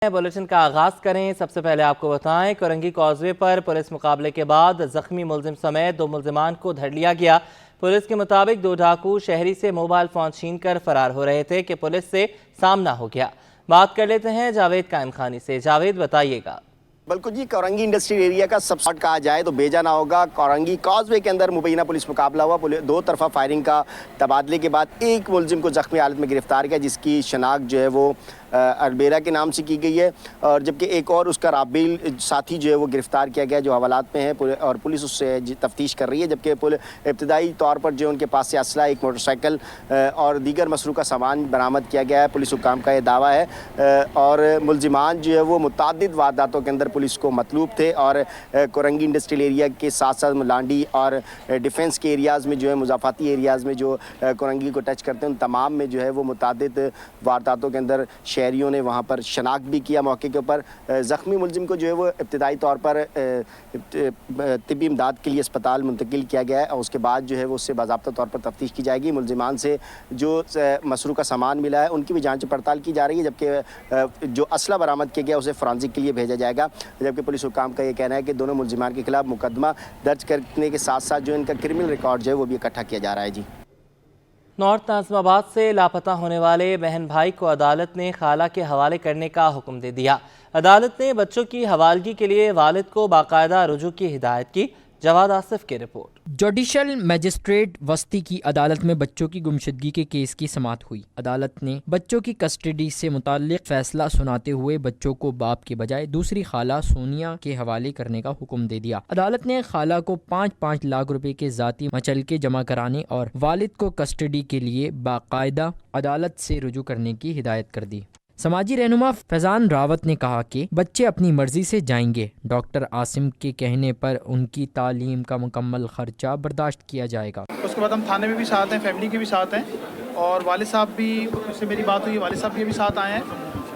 Bulletin का आगाज करें। सबसे पहले आपको बताएं, कोरंगी कॉजवे पर पुलिस मुकाबले के बाद जख्मी मुलजिम समेत 2 मुलजिमान को धर लिया गया। पुलिस के मुताबिक 2 डाकू शहरी से मोबाइल फोन छीनकर फरार हो रहे थे कि पुलिस से सामना हो गया। बात कर लेते हैं जावेद कायम खानी से। जावेद, बताइएगा। बिल्कुल जी, कोरंगी इंडस्ट्रियल एरिया का सब स्पॉट कहा जाए तो बेजा ना होगा। कोरंगी कॉजवे के अंदर मुबैना पुलिस मुकाबला हुआ। दो तरफा फायरिंग का तबादले के बाद एक मुलजिम को जख्मी हालत में गिरफ्तार किया, जिसकी शनाख्त जो है वो अलबेरा के नाम से की गई है, और जबकि एक और उसका राबिल साथी जो है वो गिरफ्तार किया गया, जो हवालात में है और पुलिस उससे तफ्तीश कर रही है। जबकि इब्तदाई तौर पर जो उनके पास से असला, एक मोटरसाइकिल और दीगर मसरूका सामान बरामद किया गया है। पुलिस हुकाम का ये दावा है। और मुलजिमान जो है वो मुतादिद वारदातों के अंदर पुलिस को मतलूब थे, और कोरंगी इंडस्ट्रियल एरिया के साथ साथ मुलांडी और डिफेंस के एरियाज़ में जो है, मुजाफाती एरियाज़ में जो कोरंगी को टच करते हैं, उन तमाम में जो है वो मुतादिद वारदातों के अंदर शहरियों ने वहाँ पर शनाख्त भी किया मौके के ऊपर। ज़ख्मी मुलजिम को जो है वो इब्तदाई तौर पर तिब्बी इमदाद के लिए अस्पताल मुंतकिल किया गया है, और उसके बाद जो है वो उससे बाज़ाब्ता तौर पर तफ्तीश की जाएगी। मुलजिमान से जो मसरूका सामान मिला है उनकी भी जांच पड़ताल की जा रही है, जबकि जो असला बरामद किया गया उसे फॉरेंसिक के लिए भेजा जाएगा। जबकि पुलिस हुकाम का ये कहना है कि दोनों मुलजिमान के खिलाफ मुकदमा दर्ज करने के साथ साथ जो इनका क्रिमिनल रिकॉर्ड जो है वो भी इकट्ठा किया जा रहा है। जी, नॉर्थ नाज़िमाबाद से लापता होने वाले बहन भाई को अदालत ने खाला के हवाले करने का हुक्म दे दिया। अदालत ने बच्चों की हवालगी के लिए वालिद को बाकायदा रुजू की हिदायत की। जवाद आसिफ की रिपोर्ट। जुडिशल मजिस्ट्रेट वस्ती की अदालत में बच्चों की गुमशुदगी के केस की समाअत हुई। अदालत ने बच्चों की कस्टडी से मुताल्लिक फैसला सुनाते हुए बच्चों को बाप के बजाय दूसरी खाला सोनिया के हवाले करने का हुक्म दे दिया। अदालत ने खाला को 5-5 लाख रुपए के जाती मचलके जमा कराने और वालिद को कस्टडी के लिए बाकायदा अदालत से रुजू करने की हिदायत कर दी। समाजी रहनुमा फैजान रावत ने कहा कि बच्चे अपनी मर्जी से जाएंगे। डॉक्टर आसिम के कहने पर उनकी तालीम का मुकम्मल खर्चा बर्दाश्त किया जाएगा। उसके बाद हम थाने में भी साथ हैं, फैमिली के भी साथ हैं, और वालिद साहब भी, उससे मेरी बात हुई, वालिद साहब भी अभी साथ आए हैं,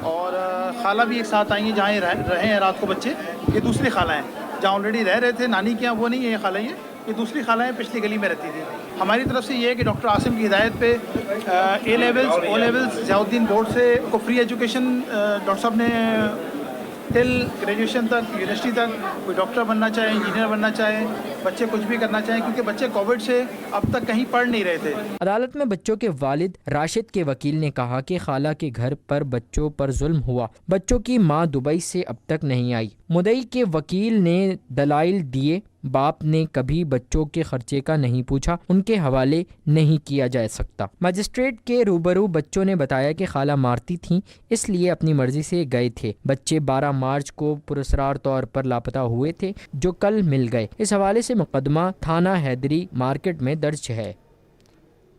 और खाला भी एक साथ आई हैं। जहाँ रहे हैं रात को बच्चे, ये दूसरी खाला हैं। जहाँ ऑलरेडी रह रहे थे नानी के यहाँ, वो नहीं है ये खाला, ये दूसरी खाला है, पिछली गली में रहती थी। हमारी तरफ से ये है कि डॉक्टर आसिम की हिदायत पे A levels, O levels Ziauddin board से को फ्री एजुकेशन डॉक्टर साहब ने टिल ग्रेजुएशन तक, यूनिवर्सिटी तक, कोई डॉक्टर बनना चाहे, इंजीनियर बनना चाहे, बच्चे कुछ भी करना चाहें, क्योंकि बच्चे कोविड से अब तक कहीं पढ़ नहीं रहे थे। अदालत में बच्चों के वालिद राशिद के वकील ने कहा कि खाला के घर पर बच्चों पर जुल्म हुआ। बच्चों की मां दुबई से अब तक नहीं आई। मुद्दई के वकील ने दलाइल दिए। बाप ने कभी बच्चों के खर्चे का नहीं पूछा, उनके हवाले नहीं किया जा सकता। मजिस्ट्रेट के रूबरू बच्चों ने बताया कि खाला मारती थीं, इसलिए अपनी मर्जी से गए थे। बच्चे 12 मार्च को पुरस्रार तौर पर लापता हुए थे, जो कल मिल गए। इस हवाले से मुकदमा थाना हैदरी मार्केट में दर्ज है।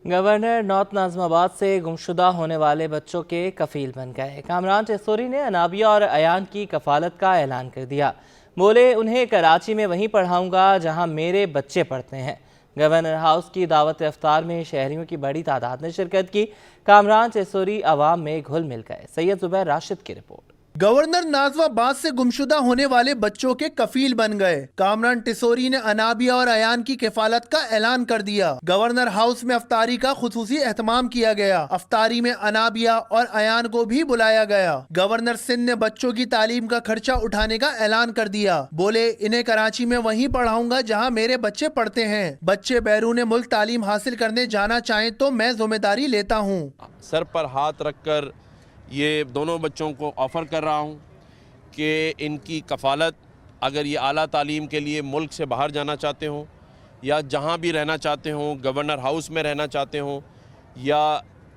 गवर्नर नॉर्थ नाज़िमाबाद से गुमशुदा होने वाले बच्चों के कफील बन गए। कामरान टेसोरी ने अनाबिया और अयान की कफालत का ऐलान कर दिया। बोले, उन्हें कराची में वहीं पढ़ाऊंगा जहां मेरे बच्चे पढ़ते हैं। गवर्नर हाउस की दावत इफ्तार में शहरियों की बड़ी तादाद ने शिरकत की। कामरान टेसोरी अवाम में घुल मिल गए। सैयद जुबैर राशिद की रिपोर्ट। गवर्नर नाज़िमाबाद से गुमशुदा होने वाले बच्चों के कफील बन गए। कामरान टेसोरी ने अनाबिया और अयान की किफालत का ऐलान कर दिया। गवर्नर हाउस में अफ्तारी का खुसूसी एहतमाम किया गया। अफ्तारी में अनाबिया और अयान को भी बुलाया गया। गवर्नर सिंध ने बच्चों की तालीम का खर्चा उठाने का ऐलान कर दिया। बोले, इन्हें कराची में वहीं पढ़ाऊंगा जहाँ मेरे बच्चे पढ़ते हैं। बच्चे बैरून मुल्क तालीम हासिल करने जाना चाहें तो मैं जिम्मेदारी लेता हूँ। सर पर हाथ रखकर ये दोनों बच्चों को ऑफ़र कर रहा हूँ कि इनकी कफ़ालत, अगर ये आला तालीम के लिए मुल्क से बाहर जाना चाहते हों या जहाँ भी रहना चाहते हों, गवर्नर हाउस में रहना चाहते हों या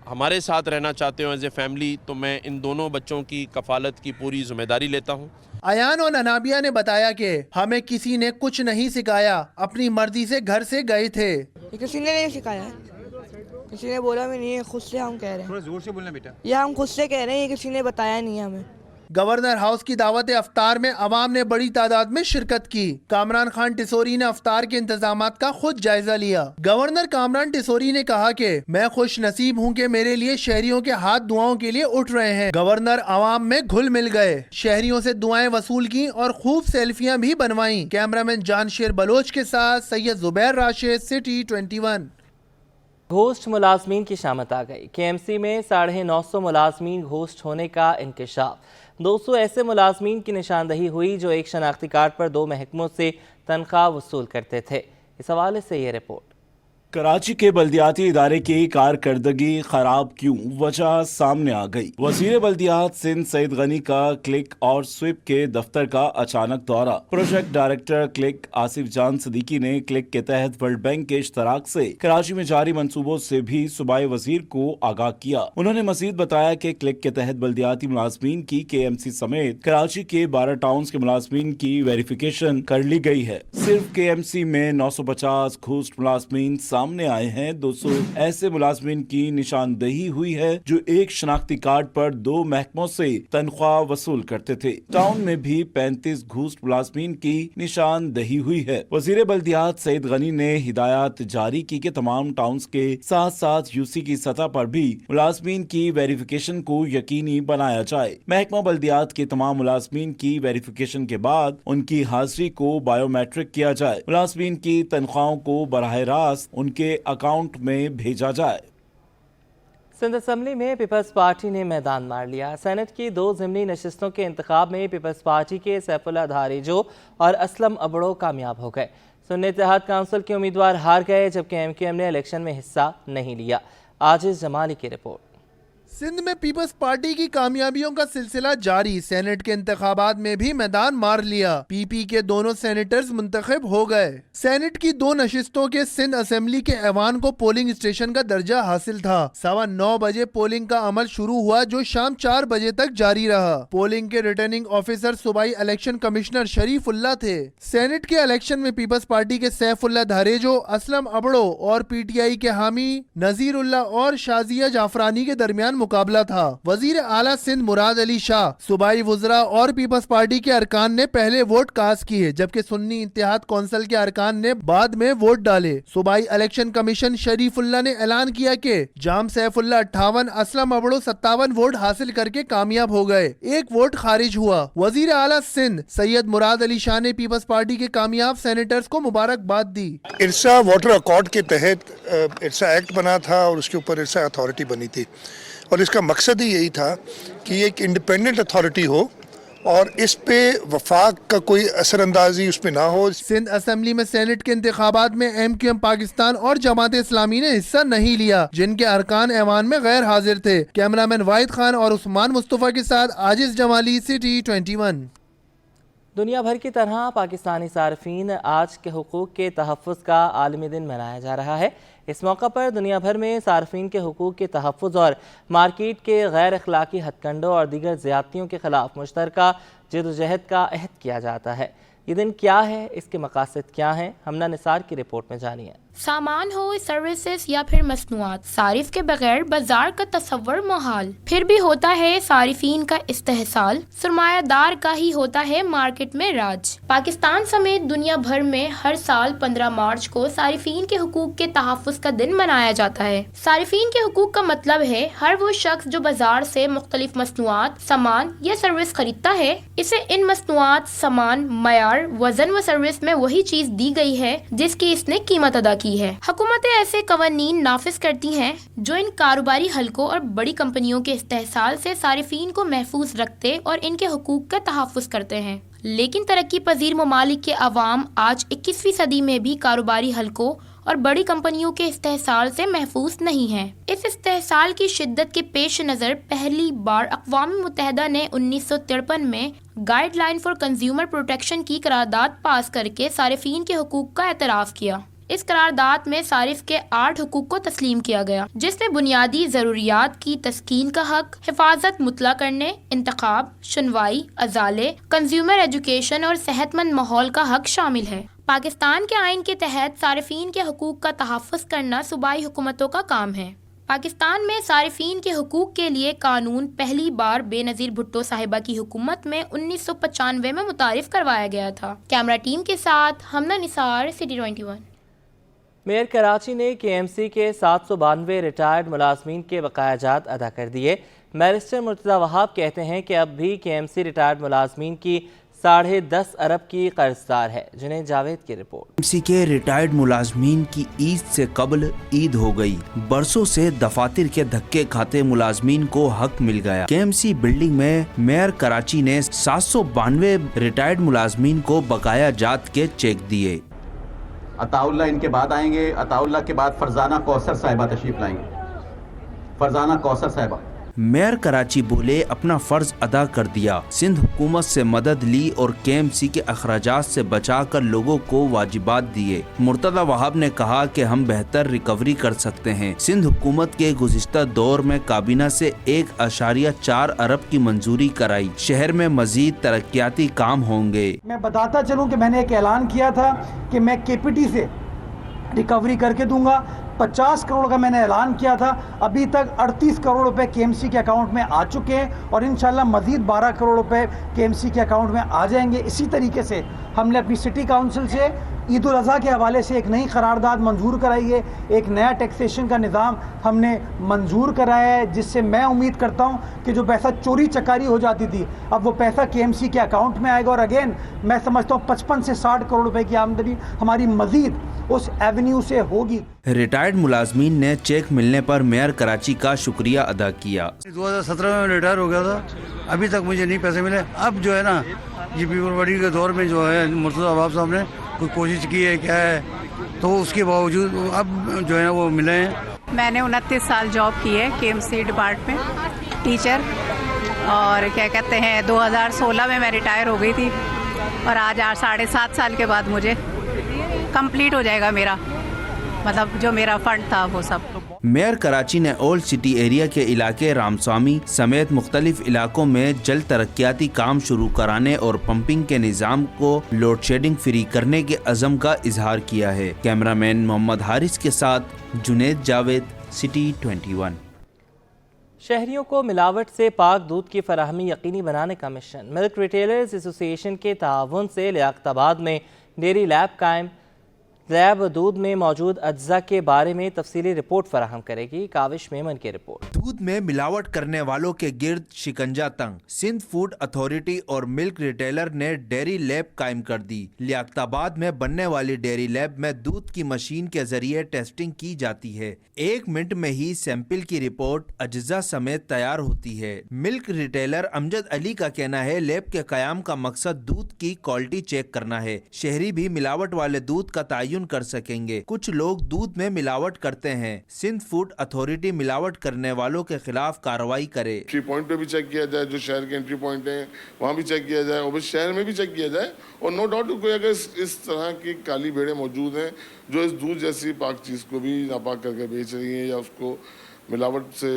हमारे साथ रहना चाहते हो एज ए फैमिली, तो मैं इन दोनों बच्चों की कफ़ालत की पूरी ज़िम्मेदारी लेता हूँ। अयान और अनाबिया ने बताया कि हमें किसी ने कुछ नहीं सिखाया, अपनी मर्जी से घर से गए थे। किसी ने नहीं सिखाया, किसी ने बोला भी नहीं है, खुद से हम कह रहे हैं। थोड़ा जोर से बोलना बेटा। ये हम खुद से कह रहे हैं, किसी ने बताया नहीं है हमें। गवर्नर हाउस की दावत अफ्तार में अवाम ने बड़ी तादाद में शिरकत की। कामरान खान टेसोरी ने अफ्तार के इंतजामात का खुद जायजा लिया। गवर्नर कामरान टेसोरी ने कहा कि मैं खुश नसीब हूँ कि मेरे लिए शहरियों के हाथ दुआओं के लिए उठ रहे हैं। गवर्नर अवाम में घुल मिल गए, शहरियों से दुआएं वसूल की और खूब सेल्फियां भी बनवाई। कैमरामैन जानशेर बलोच के साथ सैयद जुबैर राशिद, सिटी 21। घोस्ट मुलाजमीन की शामत आ गई। KMC में 950 मुलाजमीन घोस्ट होने का इंकशाफ। 200 ایسے ملازمین کی نشاندہی ہوئی جو ایک شناختی کارڈ پر 2 محکموں سے تنخواہ وصول کرتے تھے۔ اس حوالے سے یہ رپورٹ۔ کراچی کے بلدیاتی ادارے کی کارکردگی خراب کیوں، وجہ سامنے آ گئی۔ وزیر بلدیات سندھ سعید غنی کا کلک اور سویپ کے دفتر کا اچانک دورہ۔ پروجیکٹ ڈائریکٹر کلک آصف جان صدیقی نے کلک کے تحت ورلڈ بینک کے اشتراک سے کراچی میں جاری منصوبوں سے بھی صوبائی وزیر کو آگاہ کیا۔ انہوں نے مزید بتایا کہ کلک کے تحت بلدیاتی ملازمین کی KMC سمیت کراچی کے 12 ٹاؤنز کے ملازمین کی ویریفیکیشن کر لی گئی ہے۔ صرف KMC میں 950 گھوسٹ ملازمین سامنے آئے ہیں۔ 200 ایسے ملازمین کی نشاندہی ہوئی ہے جو ایک شناختی کارڈ پر 2 محکموں سے تنخواہ وصول کرتے تھے۔ ٹاؤن میں بھی 35 گھوسٹ ملازمین کی نشاندہی ہوئی ہے۔ وزیر بلدیات سعید غنی نے ہدایات جاری کی کہ تمام ٹاؤنز کے ساتھ ساتھ UC کی سطح پر بھی ملازمین کی ویریفیکیشن کو یقینی بنایا جائے۔ محکمہ بلدیات کے تمام ملازمین کی ویریفیکیشن کے بعد ان کی حاضری کو بایو میٹرک کیا جائے۔ ملازمین کی تنخواہوں کو براہ راست ان کے اکاؤنٹ میں بھیجا جائے۔ سندھ اسمبلی میں پیپلز پارٹی نے میدان مار لیا۔ سینٹ کی 2 ضمنی نشستوں کے انتخاب میں پیپلز پارٹی کے سیف اللہ دھاریجو اور اسلم ابڑو کامیاب ہو گئے۔ سنی اتحاد کونسل کے امیدوار ہار گئے جبکہ MQM نے الیکشن میں حصہ نہیں لیا۔ عاجز جمالی کی رپورٹ۔ سندھ میں پیپلز پارٹی کی کامیابیوں کا سلسلہ جاری۔ سینٹ کے انتخابات میں بھی میدان مار لیا۔ PP کے دونوں سینیٹرز منتخب ہو گئے۔ سینٹ کی 2 نشستوں کے سندھ اسمبلی کے ایوان کو پولنگ اسٹیشن کا درجہ حاصل تھا۔ 9:15 بجے پولنگ کا عمل شروع ہوا جو شام 4 بجے تک جاری رہا۔ پولنگ کے ریٹرننگ آفیسر صوبائی الیکشن کمشنر شریف اللہ تھے۔ سینٹ کے الیکشن میں پیپلز پارٹی کے سیف اللہ دھاریجو، اسلم ابڑو اور PTI کے حامی نذیر اللہ اور شازیہ جعفرانی کے درمیان مقابلہ تھا۔ وزیر اعلیٰ سندھ مراد علی شاہ، صوبائی وزراء اور پیپلز پارٹی کے ارکان نے پہلے ووٹ کاسٹ کیے جبکہ سنی اتحاد کونسل کے ارکان نے بعد میں ووٹ ڈالے۔ صوبائی الیکشن کمیشن شریف اللہ نے اعلان کیا کہ جام سیف اللہ 58، اسلم ابڑو 57 ووٹ حاصل کر کے کامیاب ہو گئے، 1 ووٹ خارج ہوا۔ وزیر اعلیٰ سندھ سید مراد علی شاہ نے پیپلز پارٹی کے کامیاب سینیٹرز کو مبارکباد دی۔ ارسا واٹر اکارڈ کے تحت ارسا ایکٹ بنا تھا اور اس کے اوپر ارسا اتھارٹی بنی تھی اور اس کا مقصد ہی یہی تھا کہ یہ ایک انڈیپینڈنٹ اتھارٹی ہو اور اس پہ وفاق کا کوئی اثر اندازی اس پہ نہ ہو۔ سندھ اسمبلی میں سینٹ کے انتخابات میں MQM پاکستان اور جماعت اسلامی نے حصہ نہیں لیا جن کے ارکان ایوان میں غیر حاضر تھے۔ کیمرامین واحد خان اور عثمان مصطفیٰ کے ساتھ عاجز جمالی، سٹی 21۔ دنیا بھر کی طرح پاکستانی صارفین آج کے حقوق کے تحفظ کا عالمی دن منایا جا رہا ہے۔ اس موقع پر دنیا بھر میں صارفین کے حقوق کے تحفظ اور مارکیٹ کے غیر اخلاقی ہتھ کنڈوں اور دیگر زیادتیوں کے خلاف مشترکہ جدوجہد کا عہد کیا جاتا ہے۔ یہ دن کیا ہے، اس کے مقاصد کیا ہیں، ہمنا نثار کی رپورٹ میں جانیے۔ سامان ہو، سروسز یا پھر مصنوعات، صارف کے بغیر بازار کا تصور محال۔ پھر بھی ہوتا ہے صارفین کا استحصال، سرمایہ دار کا ہی ہوتا ہے مارکیٹ میں راج۔ پاکستان سمیت دنیا بھر میں ہر سال 15 مارچ کو صارفین کے حقوق کے تحفظ کا دن منایا جاتا ہے۔ صارفین کے حقوق کا مطلب ہے ہر وہ شخص جو بازار سے مختلف مصنوعات، سامان یا سروس خریدتا ہے، اسے ان مصنوعات، سامان، معیار، وزن و سروس میں وہی چیز دی گئی ہے جس کی اس نے قیمت ادا کی ہے۔ حکومتیں ایسے قوانین نافذ کرتی ہیں جو ان کاروباری حلقوں اور بڑی کمپنیوں کے استحصال سے صارفین کو محفوظ رکھتے اور ان کے حقوق کا تحفظ کرتے ہیں۔ لیکن ترقی پذیر ممالک کے عوام آج 21ویں صدی میں بھی کاروباری حلقوں اور بڑی کمپنیوں کے استحصال سے محفوظ نہیں ہیں۔ اس استحصال کی شدت کے پیش نظر پہلی بار اقوام متحدہ نے 1953 میں guide line for consumer protection کی قرارداد پاس کر کے صارفین کے حقوق کا اعتراف کیا۔ اس قرارداد میں صارف کے 8 حقوق کو تسلیم کیا گیا، جس میں بنیادی ضروریات کی تسکین کا حق، حفاظت مطلع کرنے، انتخاب، سنوائی، ازالے، کنزیومر ایجوکیشن اور صحت مند ماحول کا حق شامل ہے۔ پاکستان کے آئین کے تحت صارفین کے حقوق کا تحفظ کرنا صوبائی حکومتوں کا کام ہے۔ پاکستان میں صارفین کے حقوق کے لیے قانون پہلی بار بے نظیر بھٹو صاحبہ کی حکومت میں 1995 میں متعارف کروایا گیا تھا۔ کیمرہ ٹیم کے ساتھ ہمنا نثار، سٹی 21۔ میئر کراچی نے KMC کے 792 ریٹائرڈ ملازمین کے بقایا جات ادا کر دیے۔ بیرسٹر مرتضی وہاب کہتے ہیں کہ اب بھی KMC ریٹائرڈ ملازمین کی 10.5 अरब की कर्जदार है। जुनैद जावेद की रिपोर्ट। KMC के रिटायर्ड मुलाजमीन की ईद से कबल ईद हो गई। बरसों से दफातर के धक्के खाते मुलाजमीन को हक मिल गया। KMC बिल्डिंग में मेयर कराची ने 792 रिटायर्ड मुलाजमीन को बकाया जात के चेक दिए। अताउल्ला इनके बाद आएंगे। अताउल्ला के बाद फरजाना कौसर साहिबा तशरीफ लाएंगे। फरजाना कौसर साहिबा। मेयर कराची बोले अपना फर्ज अदा कर दिया। सिंध हुकूमत से मदद ली और KMC के अखराजात से बचाकर लोगों को वाजिबात दिए। मुर्तदा वहाब ने कहा कि हम बेहतर रिकवरी कर सकते हैं। सिंध हुकूमत के गुज़िश्ता दौर में काबीना से 1.4 अरब की मंजूरी कराई। शहर में मजीद तरक्याती काम होंगे। मैं बताता चलूँ कि मैंने एक ऐलान किया था कि मैं KPT से रिकवरी करके दूंगा। 50 करोड़ का मैंने ऐलान किया था। अभी तक 38 करोड़ रुपए KMC के अकाउंट में आ चुके हैं और इंशाल्लाह मज़ीद 12 करोड़ रुपए KMC के अकाउंट में आ जाएंगे। इसी तरीके से हमने अपनी सिटी काउंसिल से ईद उल अज़हा के हवाले से एक नई करारदाद मंजूर कराई है। एक नया टैक्सेशन का निज़ाम हमने मंजूर कराया है, जिससे मैं उम्मीद करता हूँ कि जो पैसा चोरी चकारी हो जाती थी अब वो पैसा KMC के अकाउंट में आएगा। और अगेन मैं समझता हूँ 55 से 60 करोड़ रुपए की आमदनी हमारी मज़ीद उस एवेन्यू से होगी। रिटायर्ड मुलाजमीन ने चेक मिलने पर मेयर कराची का शुक्रिया अदा किया। 2017 में रिटायर हो गया था, अभी तक मुझे नहीं पैसे मिले। अब जो है ना ये पीपलवाड़ी के दौर में जो है मुर्तज़ा वहाब साहब ने कोई कोशिश की है क्या है, तो उसके बावजूद अब जो है वो मिले हैं। मैंने 29 साल जॉब की है KMC डिपार्टमेंट टीचर, और क्या कहते हैं 2016 में मैं रिटायर हो गई थी और आज 7.5 साल के बाद मुझे कंप्लीट हो जाएगा मेरा, मतलब जो मेरा फंड था वो सब। मेयर कराची ने ओल्ड सिटी एरिया के इलाके रामस्वामी समेत मुख्तलिफ इलाकों में जल्द तरक्याती काम शुरू कराने और पंपिंग के निज़ाम को लोड शेडिंग फ्री करने के अज़म का इजहार किया है। कैमरामैन मोहम्मद हारिस के साथ जुनैद जावेद, सिटी 21। शहरियों को मिलावट से पाक दूध की फराहमी यकीनी बनाने का मिशन। मिल्क रिटेलर्स एसोसिएशन के ताउन से लियाकताबाद में डेयरी लैब कायम। लैब दूध में मौजूद अज्जा के बारे में तफसीली रिपोर्ट फराहम करेगी। काविश मेमन की रिपोर्ट। दूध में मिलावट करने वालों के गिर्द शिकंजा तंग। सिंध फूड अथॉरिटी और मिल्क रिटेलर ने डेयरी लैब कायम कर दी। लियाकताबाद में बनने वाली डेयरी लैब में दूध की मशीन के जरिए टेस्टिंग की जाती है। 1 मिनट में ही सैंपल की रिपोर्ट अज्जा समेत तैयार होती है। मिल्क रिटेलर अमजद अली का कहना है लैब के कयाम का मकसद दूध की क्वालिटी चेक करना है। शहरी भी मिलावट वाले दूध का तयन कर सकेंगे। कुछ लोग दूध में मिलावट करते हैं। सिंध फूड अथॉरिटी मिलावट करने वालों के खिलाफ कार्रवाई करे। एंट्री पॉइंट पे भी चेक किया जाए, जो शहर के एंट्री पॉइंट हैं वहाँ भी चेक किया जाए, और बस शहर में भी चेक किया जाए। और नो डाउट कोई अगर इस तरह की काली भेड़ें मौजूद हैं जो इस दूध जैसी पाक चीज़ को भी नापाक करके बेच रही हैं या उसको मिलावट से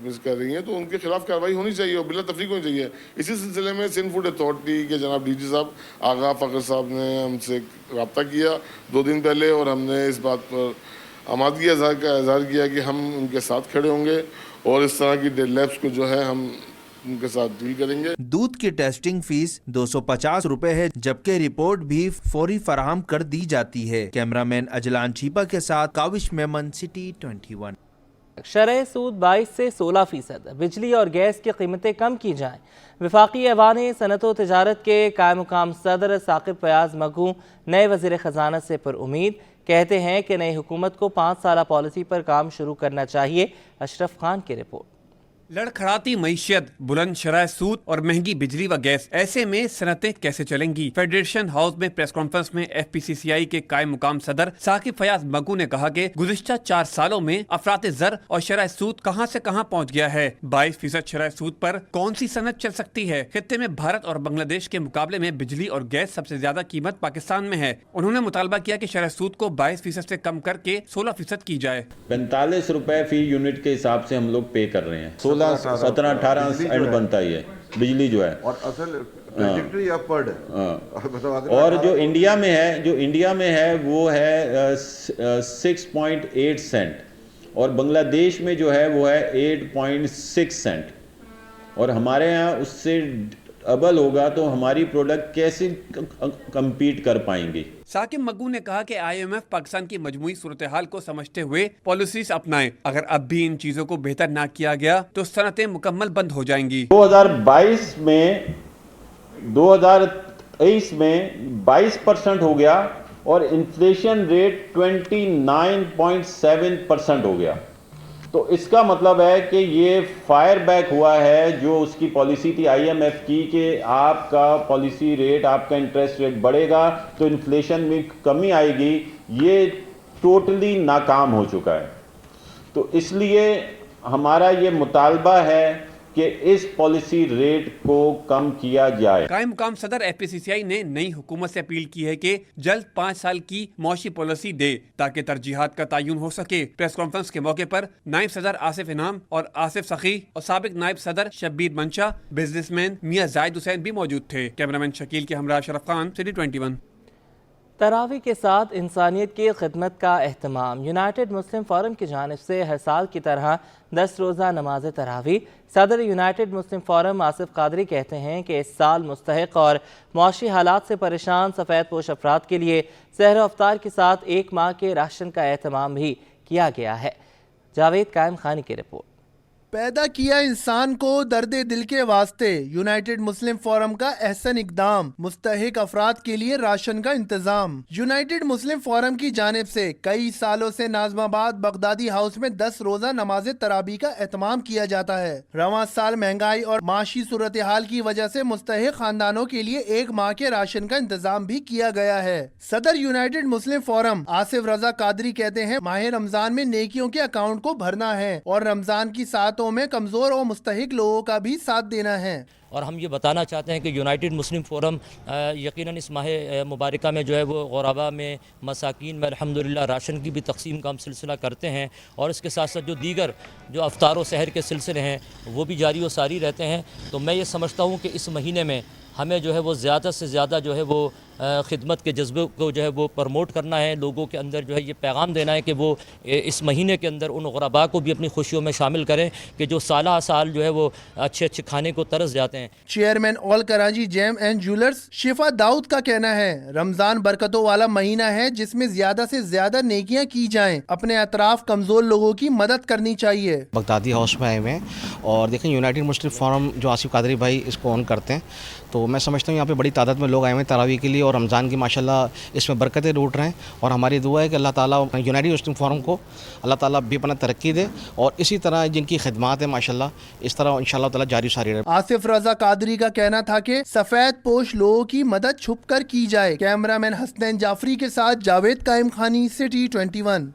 मिस कर रही हैं, तो उनके खिलाफ कार्रवाई होनी चाहिए और बिला तफरीक होनी चाहिए। इसी सिलसिले में सिंध फूड अथॉरिटी के जनाब DG साहब आगा फ़खर साहब ने हमसे रब्ता किया 2 दिन पहले, और हमने इस बात पर आमादगी इज़हार किया कि हम उनके साथ खड़े होंगे और इस तरह की लैब्स को जो है हम उनके साथ डील करेंगे। दूध की टेस्टिंग फीस 250 रुपए है, जबकि रिपोर्ट भी फौरी फराहम कर दी जाती है। कैमरामैन अजलान छीपा के साथ काविश मेमन, सिटी 21। शरह सूद 22 से 16%। बिजली और गैस की कीमतें कम की जाएं। वफाकी ऐवान सनत व तजारत के कायम मुकाम सदर साकिब फयाज मगू नए वज़ीर ख़जाना से पर उम्मीद। कहते हैं कि नई हुकूमत को 5 साला पॉलिसी पर काम शुरू करना चाहिए। अशरफ खान की रिपोर्ट। लड़खड़ाती मईशत, बुलंद शरह सूद और महंगी बिजली व गैस, ऐसे में सनतें कैसे चलेंगी? फेडरेशन हाउस में प्रेस कॉन्फ्रेंस में FPCCI के कायम मुकाम सदर साकिब फयाज मगू ने कहा कि गुज़िश्ता 4 सालों में अफरात ज़र और शरह सूद कहां से कहां पहुंच गया है। 22% शरह सूद पर कौन सी सनत चल सकती है? खित्ते में भारत और बांग्लादेश के मुकाबले में बिजली और गैस सबसे ज्यादा कीमत पाकिस्तान में है। उन्होंने मुतालबा किया कि शरह सूद को 22% से कम करके 16% की जाए। 45 रुपए फी यूनिट के हिसाब से हम लोग पे कर रहे हैं। 17-18 एंड बनता ही है बिजली जो है, और असल अपवर्ड है। और जो इंडिया में है वो है 6.8 सेंट, और बांग्लादेश में जो है वो है 8.6 सेंट, और हमारे यहाँ उससे डबल होगा तो हमारी प्रोडक्ट कैसे कम्पीट कर पाएंगी। साकिब मगू ने कहा कि IMF पाकिस्तान की मजमूई सूरत हाल को समझते हुए पॉलिसीज अपनाएं। अगर अब भी इन चीजों को बेहतर ना किया गया तो सनतें मुकम्मल बंद हो जाएंगी। 2022 में 2000 23 में 22% हो गया और इन्फ्लेशन रेट 29.7% हो गया। तो इसका मतलब है कि ये फायर बैक हुआ है जो उसकी पॉलिसी थी IMF की कि आपका पॉलिसी रेट, आपका इंटरेस्ट रेट बढ़ेगा तो इन्फ्लेशन में कमी आएगी, ये टोटली नाकाम हो चुका है। तो इसलिए हमारा ये मुतालबा है कि इस पॉलिसी रेट को कम किया जाए। कायम मुकाम सदर FPCCI ने नई हुकूमत से अपील की है कि जल्द 5 साल की मौशी पॉलिसी दे ताकि तरजीहात का तयन हो सके। प्रेस कॉन्फ्रेंस के मौके पर नायब सदर आसिफ इनाम और आसिफ सखी और साबिक नायब सदर शब्बीर मंशा, बिजनेसमैन मियां जाहिद हुसैन भी मौजूद थे। कैमरामैन शकील के हमरा अशरफ खान, सिटी 21। तरावी के साथ इंसानियत की खिदमत का एहतमाम। यूनाइटेड मुस्लिम फोरम की जानिब से हर साल की तरह 10 रोज़ा नमाज तरावी। सदर यूनाइटेड मुस्लिम फोरम आसिफ कादरी कहते हैं कि इस साल मुस्तहिक और मौशी हालात से परेशान सफ़ेद पोश अफराद के लिए सहर अफ्तार के साथ 1 माह के राशन का एहतमाम भी किया गया है। जावेद कायम खानी की रिपोर्ट। पैदा किया इंसान को दर्द दिल के वास्ते, यूनाइटेड मुस्लिम फोरम का एहसन इकदाम, मुस्तहिक अफराद के लिए राशन का इंतजाम। यूनाइटेड मुस्लिम फोरम की जानिब से कई सालों से नाज़माबाद बगदादी हाउस में 10 रोजा नमाज तरावी का एहतमाम किया जाता है। रवां साल महंगाई और माशी सूरत हाल की वजह से मुस्तहिक खानदानों के लिए 1 माह के राशन का इंतजाम भी किया गया है। सदर यूनाइटेड मुस्लिम फोरम आसिफ रजा कादरी कहते हैं माह रमजान में नेकियों के अकाउंट को भरना है और रमजान की सातों में कमजोर और मुस्तहिक लोगों का भी साथ देना है। और हम ये बताना चाहते हैं कि यूनाइटेड मुस्लिम फोरम यकीनन इस माह मुबारका में जो है वो गुरबा में, मसाकीन में अल्हम्दुलिल्लाह राशन की भी तकसीम का हम सिलसिला करते हैं और इसके साथ साथ जो दीगर जो अफ्तार व सहर के सिलसिले हैं वो भी जारी व सारी रहते हैं। तो मैं ये समझता हूँ कि इस महीने में हमें जो है वो ज़्यादा से ज़्यादा जो है वो खिदमत के जज्बे को जो है वो प्रमोट करना है, लोगों के अंदर जो है ये पैगाम देना है कि वो इस महीने के अंदर उन गुरबा को भी अपनी खुशियों में शामिल करें कि जो साल साल जो है वो अच्छे अच्छे खाने को तरस जाते हैं। Chairman all Karachi gem and jewellers Shifa Dawood का कहना है रमजान बरकतों वाला महीना है जिसमें ज्यादा से ज्यादा नेकियां की जाएं। अपने अतराफ कमजोर लोगों की मदद करनी चाहिए। बगदादी हाउस में आए हुए हैं और देखें यूनाइटेड मुस्लिम फोरम जो आसिफ कादरी भाई इसको ऑन करते हैं, तो मैं समझता हूँ यहाँ पे बड़ी तादाद में लोग आए हुए हैं तरावी के लिए और रमज़ान की माशाल्लाह इसमें बरकतें लूट रहे हैं। और हमारी दुआ है कि अल्लाह ताला यूनाइटेड मुस्लिम फोरम को अल्लाह ताला बेपनाह तरक्की दे और इसी तरह जिनकी खिदमात है माशाल्लाह इस तरह इंशाल्लाह ताला जारी सारी रहे। आसिफ रजा कादरी का कहना था कि सफ़ेद पोश लोगों की मदद छुप कर की जाए। कैमरामैन हसनैन जाफरी के साथ जावेद कायम खानी, सिटी 21।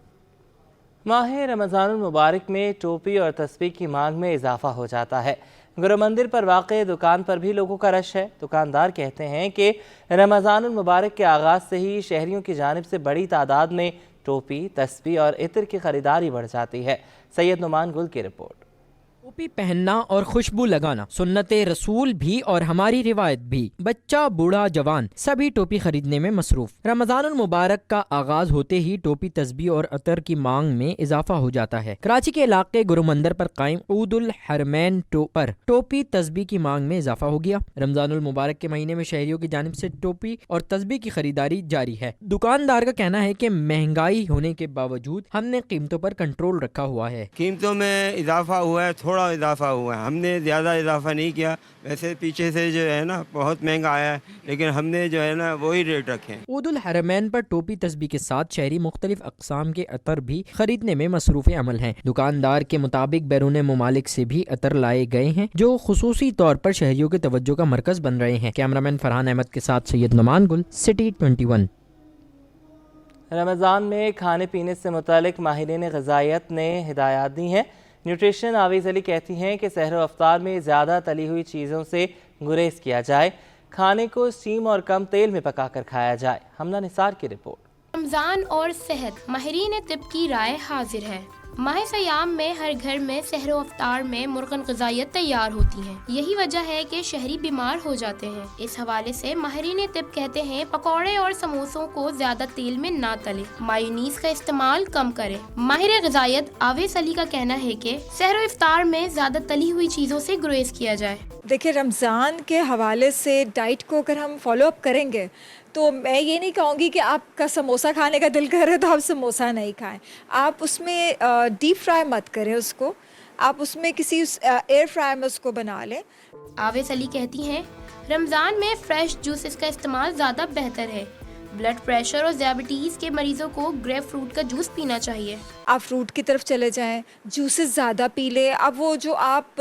माह रमज़ानुल मुबारक में टोपी और तस्बीह की मांग में इजाफा हो जाता है। गुरु मंदिर पर वाक़े दुकान पर भी लोगों का रश है। दुकानदार कहते हैं कि रमज़ानुल मुबारक के आगाज़ से ही शहरियों की जानिब से बड़ी तादाद में टोपी, तस्बीह और इत्र की ख़रीदारी बढ़ जाती है। सैयद नुमान गुल की रिपोर्ट। टोपी पहनना और खुशबू लगाना सुन्नत रसूल भी और हमारी रिवायत भी। बच्चा, बूढ़ा, जवान सभी टोपी खरीदने में मसरूफ। रमज़ानुल मुबारक का आगाज होते ही टोपी, तस्बीह और अतर की मांग में इजाफा हो जाता है। कराची के इलाके गुरु मंदिर पर कायम ऊदुल हरमैन पर टोपी, तस्बीह की मांग में इजाफा हो गया। रमज़ानुल मुबारक के महीने में शहरियों की जानिब से टोपी और तस्बीह की खरीदारी जारी है। दुकानदार का कहना है कि महंगाई होने के बावजूद हमने कीमतों पर कंट्रोल रखा हुआ है। कीमतों में इजाफा हुआ है, थोड़ा इजाफा हुआ है, हमने ज़्यादा इजाफा नहीं किया। वैसे पीछे से जो है ना बहुत महंगा आया है, लेकिन हमने जो है ना वही रेट रखे हैं। ऊदुल हरमैन पर टोपी, तस्बीह के साथ शहरी मुख्तलिफ अक़साम के अतर भी खरीदने में मसरूफ़ अमल हैं। दुकानदार के मुताबिक बैरून मुमालिक से भी अतर लाए गए हैं जो खुसूसी तौर पर शहरियों के तवज्जो का मरकज बन रहे हैं। कैमरामैन फरहान अहमद के साथ सैयद नुमान गुल, सिटी 21। रमज़ान में खाने पीने से मुतालिक माहिरीन ग़िज़ायत ने हिदायत दी हैं। न्यूट्रिशन आवीज़ अली कहती हैं कि सहर अफ्तार में ज़्यादा तली हुई चीज़ों से गुरेज किया जाए, खाने को स्टीम और कम तेल में पकाकर खाया जाए। हमना निसार की रिपोर्ट। रमज़ान और सेहत, माहिरीन तिब की राय हाजिर है। माह सयाम में हर घर में सहर अफ्तार में मुर्गन ग़िज़ायत तैयार होती हैं। यही वजह है कि शहरी बीमार हो जाते हैं। इस हवाले से माहिरीन तिब कहते हैं पकौड़े और समोसों को ज्यादा तेल में ना तले, मायोनीज का इस्तेमाल कम करें। माहिर ग़िज़ायत आवेस अली का कहना है कि सहर इफ्तार में ज्यादा तली हुई चीज़ों से गुरेज किया जाए। देखिए, रमज़ान के हवाले से डाइट को अगर हम फॉलो अप करेंगे तो मैं ये नहीं कहूँगी कि आपका समोसा खाने का दिल करे तो आप समोसा नहीं खाएं। आप उसमें डीप फ्राई मत करें उसको, आप उसमें किसी एयर फ्राई में उसको बना लें। आवेस अली कहती हैं रमज़ान में फ्रेश जूसेस का इस्तेमाल ज़्यादा बेहतर है। ब्लड प्रेशर और ज़ियाबिटीज़ के मरीजों को ग्रेप फ्रूट का जूस पीना चाहिए। आप फ्रूट की तरफ चले जाएं, जूसेस ज़्यादा पी लें। अब वो जो आप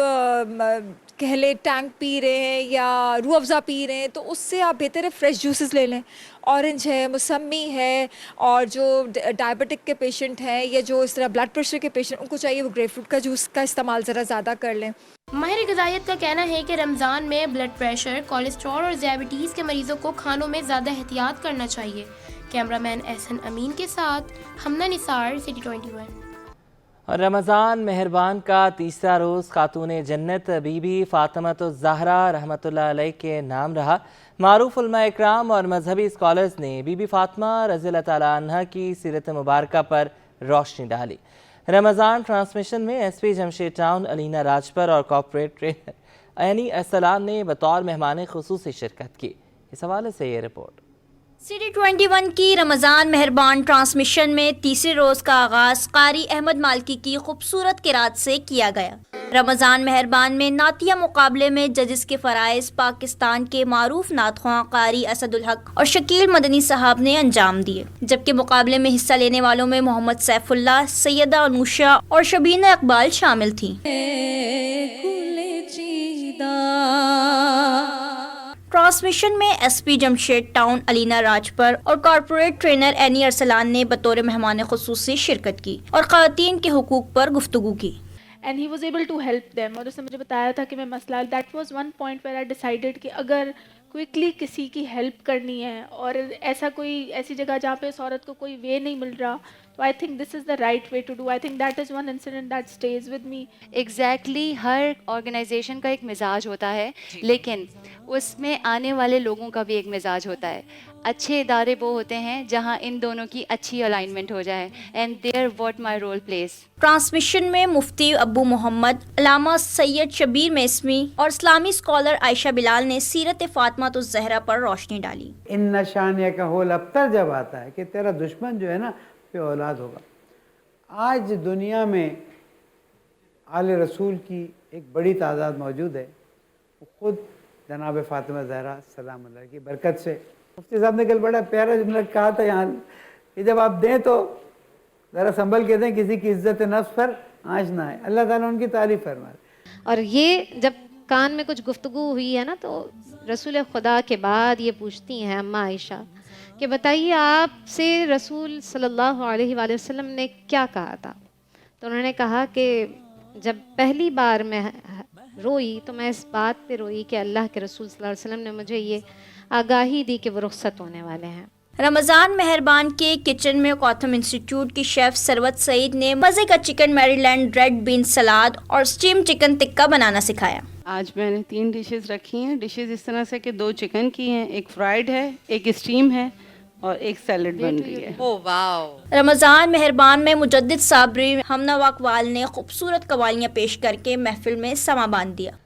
कह लें टैंक पी रहे हैं या रूह अफ़ज़ा पी रहे हैं, तो उससे आप बेहतर है फ्रेश जूसेस ले लें। ऑरेंज है, मौसमी है, और जो डायबिटिक के पेशेंट हैं या जो इस तरह ब्लड प्रेशर के पेशेंट, उनको चाहिए वो ग्रेप फ्रूट का जूस का इस्तेमाल ज़रा ज़्यादा कर लें। माहिर ग़िज़ाइयत का कहना है कि रमज़ान में ब्लड प्रेशर, कोलेस्ट्रॉल और ज़ियाबिटीज़ के मरीजों को खानों में ज़्यादा एहतियात करना चाहिए। कैमरामैन एहसन अमीन के साथ हमना निसार, सिटी 21। और रमज़ान मेहरबान का तीसरा रोज़ खातून जन्नत बीबी फ़ातिमतुज़ ज़हरा रहमतुल्लाह अलैह के नाम रहा। मारूफ उलमा इकराम और मजहबी स्कॉलर्स ने बीबी फ़ातिमा रज़ियल्लाहु तआला अन्हा की सीरत मुबारक पर रोशनी डाली। रमज़ान ट्रांसमिशन में एसपी जमशेद टाउन अलीना राजपर और कॉर्पोरेट ट्रेनर ऐनी अरसलान ने बतौर मेहमान ख़ुसूसी शिरकत की। इस हवाले से ये रिपोर्ट। सिटी 21 की रमज़ान मेहरबान ट्रांसमिशन में तीसरे रोज़ का आगाज़ कारी अहमद मालकी की खूबसूरत किरात से किया गया। रमज़ान मेहरबान में नातिया मुकाबले में जजेस के फ़राइज़ पाकिस्तान के मारूफ नातख़्वां कारी असदुल हक और शकील मदनी साहब ने अंजाम दिए, जबकि मुकाबले में हिस्सा लेने वालों में मोहम्मद सैफुल्लाह, सैयदा अनुषा और शबीना इकबाल शामिल थीं। ट्रांसमिशन में एसपी जमशेद टाउन अलीना राजपर और कॉर्पोरेट ट्रेनर एनी अरसलान ने बतौर मेहमान ख़ुसूसी शिरकत की और ख़वातीन के हुकूक पर गुफ्तगू की। And he was able to help them, और उसने मुझे बताया था कि मैं मसला, that was one point where I decided कि अगर क्विकली किसी की हेल्प करनी है और ऐसी जगह जहाँ पे इस औरत को कोई वे नहीं मिल रहा, तो I think this is the right way to do. I think that is one incident that stays with me. Exactly हर ऑर्गेनाइजेशन का एक मिजाज होता है, लेकिन उसमें आने वाले लोगों का भी एक मिजाज होता है। अच्छे इदारे वो होते हैं जहां इन दोनों की अच्छी अलाइनमेंट हो जाए, and there what my role plays. Transmission में मुफ्ती अबू मोहम्मद, अल्लामा सैयद शबीर मेस्मी और इस्लामी स्कॉलर आयशा बिलाल ने सीरत फ़ातिमतुज़ ज़हरा पर रोशनी डाली। इन नशानिया का होल अबतर जब आता है कि तेरा दुश्मन जो है ना पे औलाद होगा। आज दुनिया में आले रसूल की एक बड़ी तादाद मौजूद है, खुद जनाब फ़ातिमा ज़हरा सलाम अलैहा की बरकत से। मुफ्ती साहब ने कल बड़ा प्यारा जुमला कहा था यहाँ कि जब आप दें तो ज़रा संभल के दें, किसी की इज्जत नफ्स पर आँच ना आए। अल्लाह ताला उनकी तारीफ़ फरमाए। और ये जब कान में कुछ गुफ्तगू हुई है ना, तो रसूल खुदा के बाद ये पूछती हैं अम्मा आयशा कि बताइए आपसे रसूल सल्लल्लाहु अलैहि वसल्लम ने क्या कहा था। तो उन्होंने कहा कि जब पहली बार मैं रोई तो मैं इस बात पे रोई कि अल्लाह के रसूल सल्लल्लाहु अलैहि वसल्लम ने मुझे ये आगाही दी कि वो रुखसत होने वाले हैं। रमज़ान मेहरबान के किचन में कॉथम इंस्टीट्यूट की शेफ सरवत सईद ने मज़े का चिकन मैरीलैंड रेड बीन सलाद और स्टीम चिकन टिक्का बनाना सिखाया। आज मैंने 3 डिशेस रखी हैं। डिशेस इस तरह से कि 2 चिकन की हैं, एक फ्राइड है, एक स्टीम है और एक सैलड बन रही है। ओह वाव। रमज़ान मेहरबान में मुजद्दिद साबरी हमना वाकवाल ने खूबसूरत कवालियाँ पेश करके महफिल में समा बांध दिया।